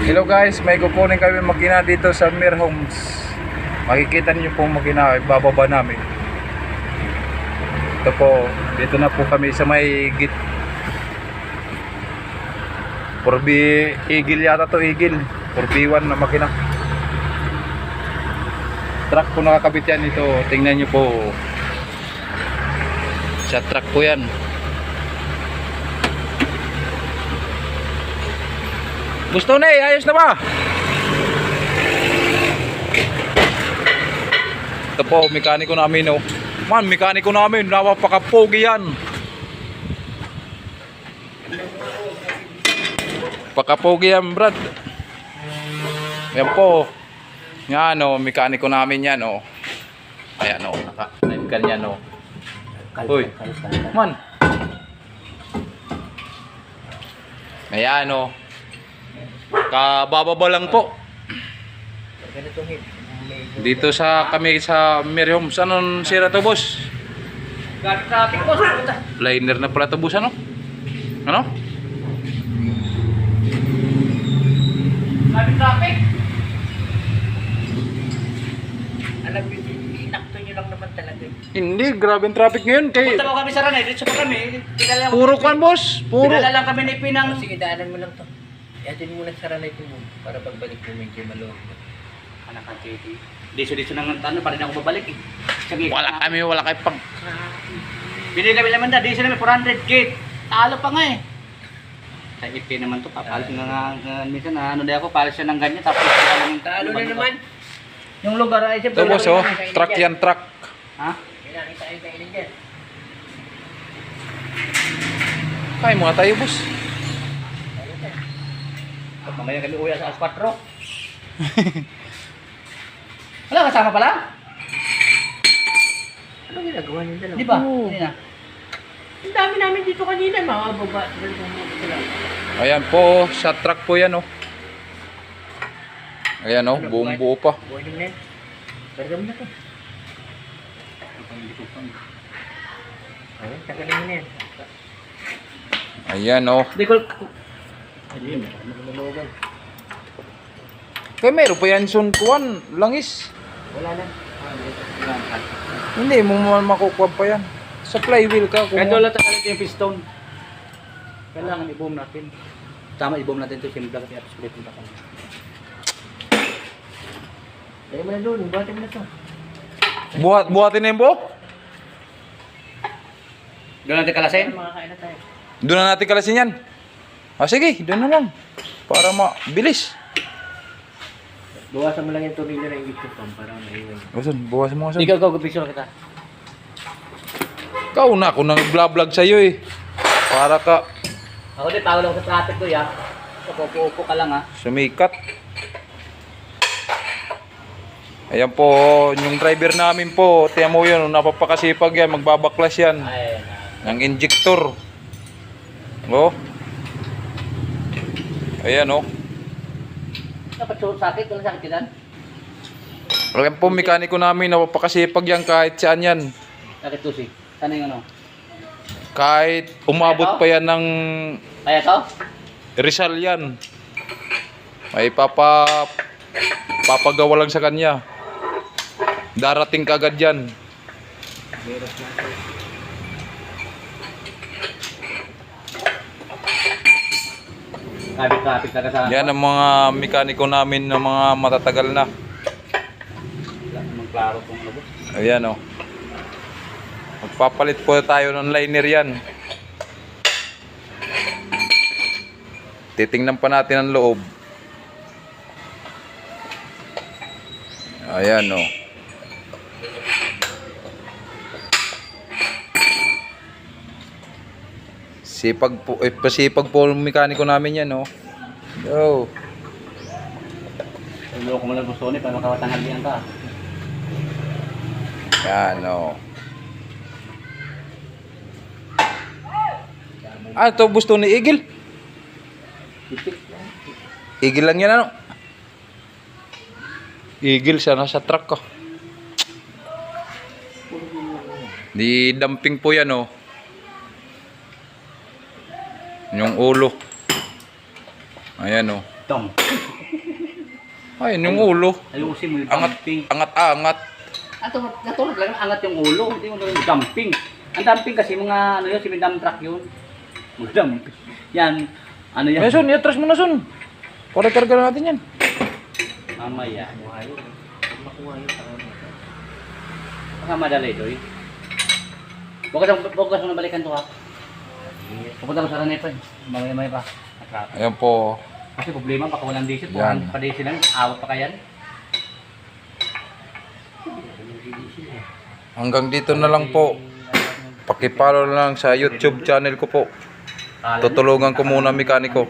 Hello guys, may kukunin kami makina dito sa Mir Homes. Makikita niyo po makina, bababa namin. Ito po, dito na po kami sa may git. Eagle yata to, Eagle. 4B1 na makina. Truck po nakakabit yan ito. Tingnan niyo po. Sa truck po yan. Gusto na ayos na ba? Ito po, mekaniko namin oh. Man, mekaniko namin, napakapogi yan. Pakapogi yan, brad. Yan po. Yan oh, mekaniko namin yan oh. Ayan oh, naka-live yan oh. Uy, man. Ayan oh. Kabababa lang po. Dito sa kami sa Mir Homes. Anong sira to, boss? Traffic, boss. Liner na pala to, boss, ano? Ano? Traffic. Alam mo, inakto nyo lang naman talaga. Hindi, grabe ang traffic ngayon. Punta mo kami sa Ranay, dito pa kami. Puro kan, boss. Puro. Pinala lang kami ni Pinang. Sige, daanan mo lang to. Yatin mo nagsara na ito mo para pagbalik mo medyo maloob. Anak ka, JD. Diso-diso nang ano, pa rin ako babalik eh. Sige. Wala kayo pang... Bili kami naman na, diso namin 400 gate. Talo pa nga eh. Sa IP naman to, papalit nga minsan na ano din ako, palit siya ng ganyan. Tapos Talo na naman. yung lugar ay Ito, boss, oh. Truck yan, truck. Ha? Kinakita yung kainin dyan. Kaya mga tayo, boss. Mamaya kami uwi sa Aspatro. Wala, kasama pala? Ano ginagawa niyo dyan? Di ba? Oo. Hindi na. Ang dami namin dito kanina, mga baba. Ayan po, sa truck po yan, oh. Ayan, oh, buong buo pa. Boiling na yan. Bergam na to. Ayun, tagalin mo na yan. Ayan, oh. Di ko... Kaya meron pa yan, son, kuwan, langis. Wala na. Hindi mo makukuha pa yan. Sa flywheel ka. Kahit wala takalit yung piston. Kailangan i-boom natin. Tama, i-boom natin ito. Sinibla kasi at split yung takang. Dali mo na doon, buhatin mo na to. Buhatin na yung buhok. Doon natin kalasin? Mga kain na tayo. Doon na natin kalasin yan. Sige, doon na lang. Para mabilis. Buwasan mo lang yung tornilyo na yung gitso pang para maiwan. Gusto, buwasan mo kasi. Ikaw, picture kita. Ikaw na, ako nang vlog sa'yo eh. Para ka Ako din, tawag lang sa traffic ko ya. Upo ka lang ha. sumikat. Ayan po, yung driver namin po, tiyan mo yun, napapakasipag yan, magbabaklas yan. Ay, Ng injector. Oh. Ayan oh. dapat sakit, walang sakit yan. Ayan po, mekaniko namin, napapakasipag yan kahit saan yan. Sakit tusi. Sana yung ano? Kahit umabot pa yan ng Kaya to? Rizal yan. May papagawa lang sa kanya. Darating kagad yan. Traffic ka sa... Yan ang mga mekaniko namin na mga matatagal na. Magklaro kung ano. Ayan o. Magpapalit po tayo ng liner yan. Titingnan pa natin ang loob. Ayan o. Pasipag po ang mekaniko namin yan o. Yo. Loko mo lang gusto ni, para makawatanghalian ka. Yan o. Ito gusto ni Eagle. Eagle lang yan ano. Eagle siya nasa truck ko. Di dumping po yan oh. Yung ulo. Ayan oh. Dam. Ayun, yung ulo. Ayusin mo yung Angat, dumping. angat-angat. Natulog lang, angat yung ulo. Hindi mo yung dumping. Ang dumping kasi mga ano yun, si dump truck yun. Mga dumping. Yan, ano yan? Son, i-atras mo na, Son. Para karga natin yan. Mamaya. Makuha yun. Pag makuha yun, parang Baka madali, Doy. Bukas mo nabalikan to ha. Pupunta ko sa Ranepa eh. Mamaya pa. Atrapa. Ayan po. Kasi problema, baka walang diesel. Yan. Kung pa diesel lang, awat pa kayan. Hanggang dito na lang po. Pakipalo na lang sa YouTube channel ko po. Tutulungan ko muna mekaniko.